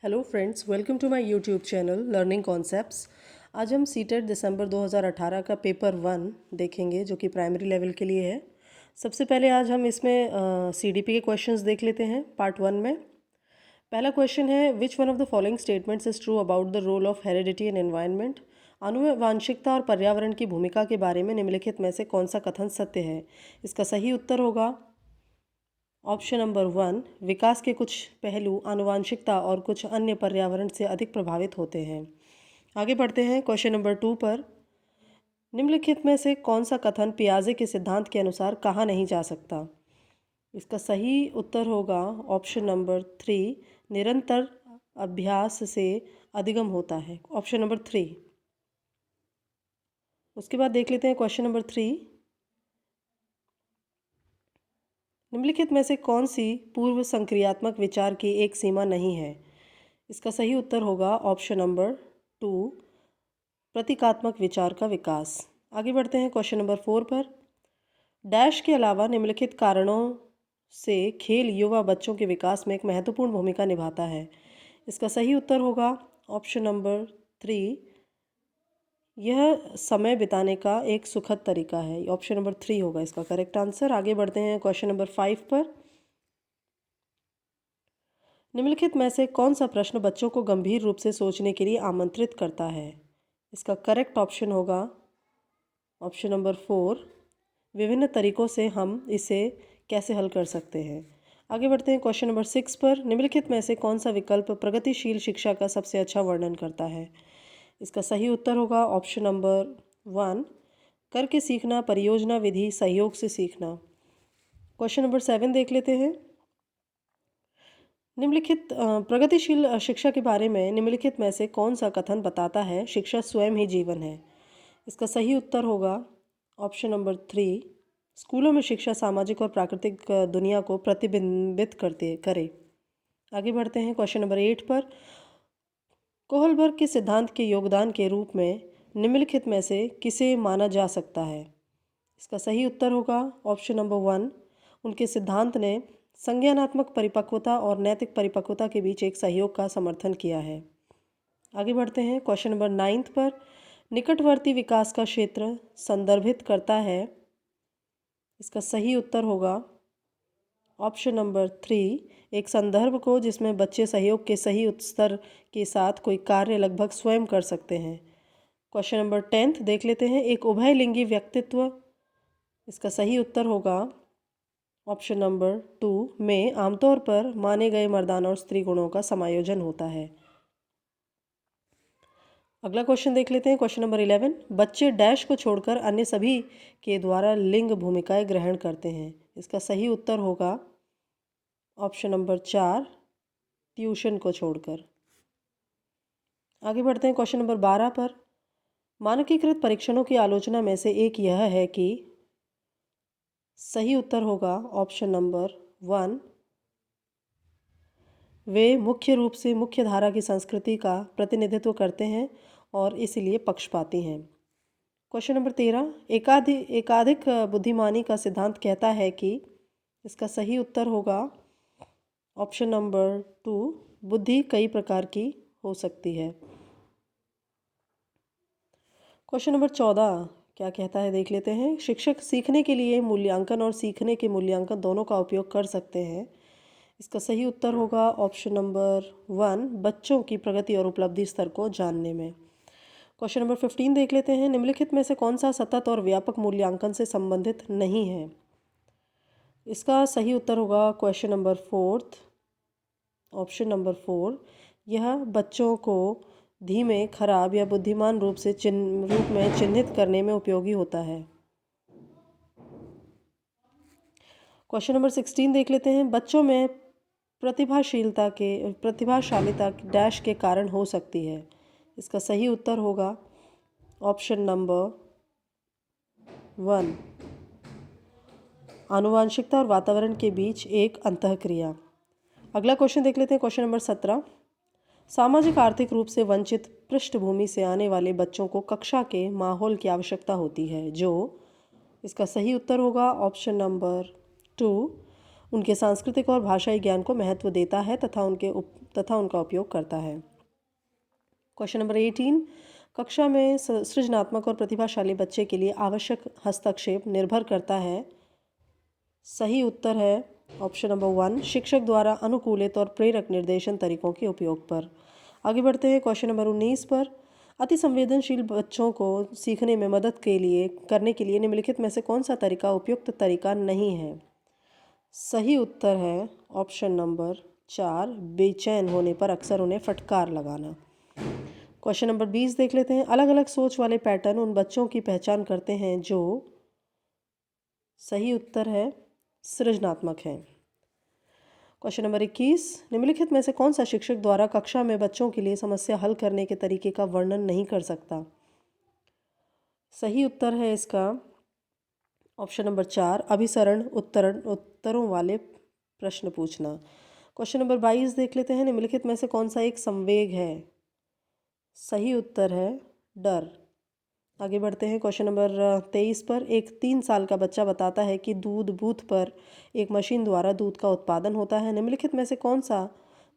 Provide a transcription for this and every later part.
Hello friends, welcome to my YouTube channel learning concepts. आज हम CTET दिसंबर 2018 का paper 1 देखेंगे जो कि प्राइमरी लेवल के लिए है। सबसे पहले आज हम इसमें सीडीपी के क्वेश्चंस देख लेते हैं पार्ट 1 में। पहला क्वेश्चन है, which one of the following statements is true about the role of heredity in environment. आनुवंशिकता और पर्यावरण की भूमिका के बारे में निम्नलिखित में से कौन सा कथन सत्य है। इसका सही उत्तर होगा ऑप्शन नंबर 1, विकास के कुछ पहलू आनुवांशिकता और कुछ अन्य पर्यावरण से अधिक प्रभावित होते हैं। आगे बढ़ते हैं क्वेश्चन नंबर 2 पर। निम्नलिखित में से कौन सा कथन पियाजे के सिद्धांत के अनुसार कहा नहीं जा सकता। इसका सही उत्तर होगा ऑप्शन नंबर 3, निरंतर अभ्यास से अधिगम होता है। Option number 3। उसके बाद देख लेते हैं क्वेश्चन नंबर 3। निम्नलिखित में से कौन सी पूर्व संक्रियात्मक विचार की एक सीमा नहीं है। इसका सही उत्तर होगा ऑप्शन नंबर 2, प्रतीकात्मक विचार का विकास। आगे बढ़ते हैं क्वेश्चन नंबर 4 पर। डैश के अलावा निम्नलिखित कारणों से खेल युवा बच्चों के विकास में एक महत्वपूर्ण भूमिका निभाता है। इसका सही उत्तर होगा ऑप्शन नंबर 3, यह समय बिताने का एक सुखद तरीका है। ऑप्शन नंबर 3 होगा इसका करेक्ट आंसर। आगे बढ़ते हैं क्वेश्चन नंबर 5 पर। निम्नलिखित में से कौन सा प्रश्न बच्चों को गंभीर रूप से सोचने के लिए आमंत्रित करता है। इसका करेक्ट ऑप्शन होगा ऑप्शन नंबर 4, विभिन्न तरीकों से हम इसे कैसे हल कर सकते हैं। आगे बढ़ते हैं क्वेश्चन नंबर 6 पर। निम्नलिखित में से कौन सा विकल्प प्रगतिशील शिक्षा का सबसे अच्छा वर्णन करता है। इसका सही उत्तर होगा ऑप्शन नंबर 1, करके सीखना, परियोजना विधि, सहयोग से सीखना। क्वेश्चन नंबर 7 देख लेते हैं। निम्नलिखित प्रगतिशील शिक्षा के बारे में निम्नलिखित में से कौन सा कथन बताता है शिक्षा स्वयं ही जीवन है। इसका सही उत्तर होगा ऑप्शन नंबर 3, स्कूलों में शिक्षा सामाजिक और प्राकृतिक दुनिया को प्रतिबिंबित करे। आगे बढ़ते हैं क्वेश्चन नंबर 8 पर। कोहलबर्ग के सिद्धांत के योगदान के रूप में निम्नलिखित में से किसे माना जा सकता है। इसका सही उत्तर होगा ऑप्शन नंबर 1, उनके सिद्धांत ने संज्ञानात्मक परिपक्वता और नैतिक परिपक्वता के बीच एक सहयोग का समर्थन किया है। आगे बढ़ते हैं क्वेश्चन नंबर 9 पर। निकटवर्ती विकास का क्षेत्र संदर्भित करता है। इसका सही उत्तर होगा ऑप्शन नंबर 3, एक संदर्भ को जिसमें बच्चे सहयोग के सही स्तर के साथ कोई कार्य लगभग स्वयं कर सकते हैं। क्वेश्चन नंबर 10 देख लेते हैं। एक उभयलिंगी व्यक्तित्व। इसका सही उत्तर होगा ऑप्शन नंबर 2 में आमतौर पर माने गए मर्दाना और स्त्री गुणों का समायोजन होता है। अगला क्वेश्चन देख लेते हैं क्वेश्चन नंबर 11। बच्चे डैश को छोड़कर अन्य सभी के द्वारा लिंग भूमिकाएं ग्रहण करते हैं। इसका सही उत्तर होगा ऑप्शन नंबर 4, ट्यूशन को छोड़कर। आगे बढ़ते हैं क्वेश्चन नंबर 12 पर। मानकीकृत परीक्षणों की आलोचना में से एक यह है कि सही उत्तर होगा ऑप्शन नंबर 1, वे मुख्य रूप से मुख्य धारा की संस्कृति का प्रतिनिधित्व करते हैं और इसलिए पक्षपाती हैं। Question number 13। एकाधिक बुद्धिमानी का सिद्धांत कहता है कि इसका सही उत्तर होगा ऑप्शन नंबर 2, बुद्धि कई प्रकार की हो सकती है। क्वेश्चन नंबर 14 क्या कहता है देख लेते हैं। शिक्षक सीखने के लिए मूल्यांकन और सीखने के मूल्यांकन दोनों का उपयोग कर सकते हैं। इसका सही उत्तर होगा ऑप्शन नंबर 1, बच्चों की प्रगति और उपलब्धि स्तर को जानने में। क्वेश्चन नंबर 15 देख लेते हैं। निम्नलिखित में से कौन सा सतत और व्यापक मूल्यांकन से संबंधित नहीं है। इसका सही उत्तर होगा क्वेश्चन नंबर 4, ऑप्शन नंबर 4, यह बच्चों को धीमे, खराब या बुद्धिमान रूप में चिन्हित करने में उपयोगी होता है। क्वेश्चन नंबर 16 देख लेते हैं। बच्चों में प्रतिभाशालिता डैश के कारण हो सकती है। इसका सही उत्तर होगा ऑप्शन नंबर 1, आनुवांशिकता और वातावरण के बीच एक अंतःक्रिया। अगला क्वेश्चन देख लेते हैं क्वेश्चन नंबर 17। सामाजिक आर्थिक रूप से वंचित पृष्ठभूमि से आने वाले बच्चों को कक्षा के माहौल की आवश्यकता होती है जो। इसका सही उत्तर होगा ऑप्शन नंबर 2, उनके सांस्कृतिक और भाषाई ज्ञान को महत्व देता है तथा उनका उपयोग करता है। क्वेश्चन नंबर 18, कक्षा में सृजनात्मक और प्रतिभाशाली बच्चे के लिए आवश्यक हस्तक्षेप निर्भर करता है। सही उत्तर है ऑप्शन नंबर 1, शिक्षक द्वारा अनुकूलित और प्रेरक निर्देशन तरीकों के उपयोग पर। आगे बढ़ते हैं क्वेश्चन नंबर 19 पर। अति संवेदनशील बच्चों को सीखने में मदद करने के लिए निम्नलिखित में से कौन सा तरीका उपयुक्त तरीका नहीं है। सही उत्तर है ऑप्शन नंबर 4, बेचैन होने पर अक्सर उन्हें फटकार लगाना। क्वेश्चन नंबर 20 देख लेते हैं। अलग अलग सोच वाले पैटर्न उन बच्चों की पहचान करते हैं जो, सही उत्तर है सृजनात्मक हैं। क्वेश्चन नंबर 21, निम्नलिखित में से कौन सा शिक्षक द्वारा कक्षा में बच्चों के लिए समस्या हल करने के तरीके का वर्णन नहीं कर सकता। सही उत्तर है इसका ऑप्शन नंबर 4, अभिसरण उत्तरों वाले प्रश्न पूछना। क्वेश्चन नंबर 22 देख लेते हैं। निम्नलिखित में से कौन सा एक संवेग है। सही उत्तर है डर। आगे बढ़ते हैं क्वेश्चन नंबर 23 पर। एक 3 साल का बच्चा बताता है कि दूध बूथ पर एक मशीन द्वारा दूध का उत्पादन होता है। निम्नलिखित में से कौन सा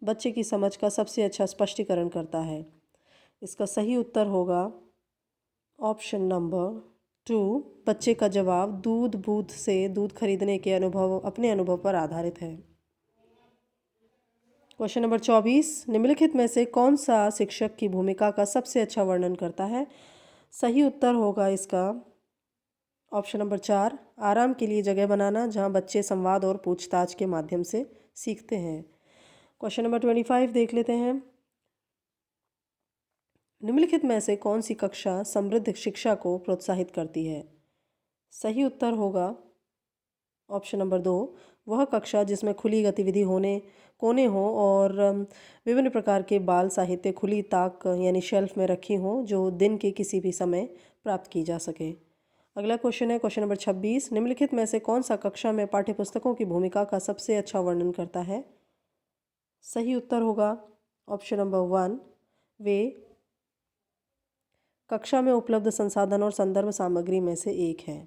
बच्चे की समझ का सबसे अच्छा स्पष्टीकरण करता है। इसका सही उत्तर होगा ऑप्शन नंबर 2, बच्चे का जवाब दूध बूथ से दूध खरीदने के अपने अनुभव पर आधारित है। क्वेश्चन नंबर 24, निम्नलिखित में से कौन सा शिक्षक की भूमिका का सबसे अच्छा वर्णन करता है। सही उत्तर होगा इसका ऑप्शन नंबर 4, आराम के लिए जगह बनाना, जहां बच्चे संवाद और पूछताछ के माध्यम से सीखते हैं। क्वेश्चन नंबर 25 देख लेते हैं। निम्नलिखित में से कौन सी कक्षा समृद्ध शिक्षा को प्रोत्साहित करती है। सही उत्तर होगा ऑप्शन नंबर 2, वह कक्षा जिसमें खुली गतिविधि कोने हों और विभिन्न प्रकार के बाल साहित्य खुली ताक यानी शेल्फ में रखी हों, जो दिन के किसी भी समय प्राप्त की जा सके। अगला क्वेश्चन है क्वेश्चन नंबर 26, निम्नलिखित में से कौन सा कक्षा में पाठ्यपुस्तकों की भूमिका का सबसे अच्छा वर्णन करता है। सही उत्तर होगा ऑप्शन नंबर 1, वे कक्षा में उपलब्ध संसाधन और संदर्भ सामग्री में से एक है।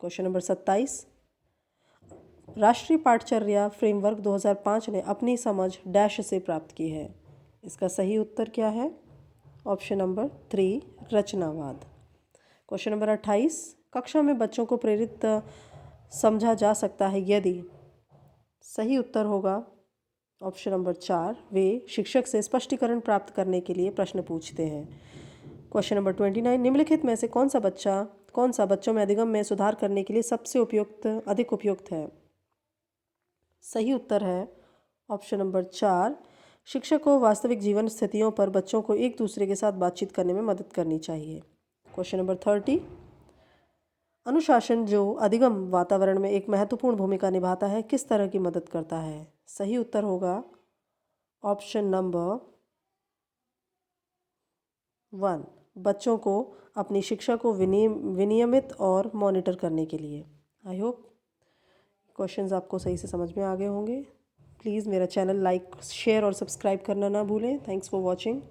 क्वेश्चन नंबर 27, राष्ट्रीय पाठचर्या फ्रेमवर्क 2005 ने अपनी समझ डैश से प्राप्त की है। इसका सही उत्तर क्या है। Option number 3, रचनावाद। क्वेश्चन नंबर 28, कक्षा में बच्चों को प्रेरित समझा जा सकता है यदि। सही उत्तर होगा ऑप्शन नंबर 4, वे शिक्षक से स्पष्टीकरण प्राप्त करने के लिए प्रश्न पूछते हैं। क्वेश्चन नंबर 29, निम्नलिखित में से कौन सा बच्चों में अधिगम में सुधार करने के लिए सबसे अधिक उपयुक्त है। सही उत्तर है ऑप्शन नंबर 4, शिक्षक को वास्तविक जीवन स्थितियों पर बच्चों को एक दूसरे के साथ बातचीत करने में मदद करनी चाहिए। क्वेश्चन नंबर 30, अनुशासन जो अधिगम वातावरण में एक महत्वपूर्ण भूमिका निभाता है, किस तरह की मदद करता है। सही उत्तर होगा ऑप्शन नंबर 1, बच्चों को अपनी शिक्षा को विनियमित और मॉनिटर करने के लिए। आई होप क्वेश्चंस आपको सही से समझ में आ गए होंगे। प्लीज़ मेरा चैनल लाइक शेयर और सब्सक्राइब करना ना भूलें। Thanks for watching.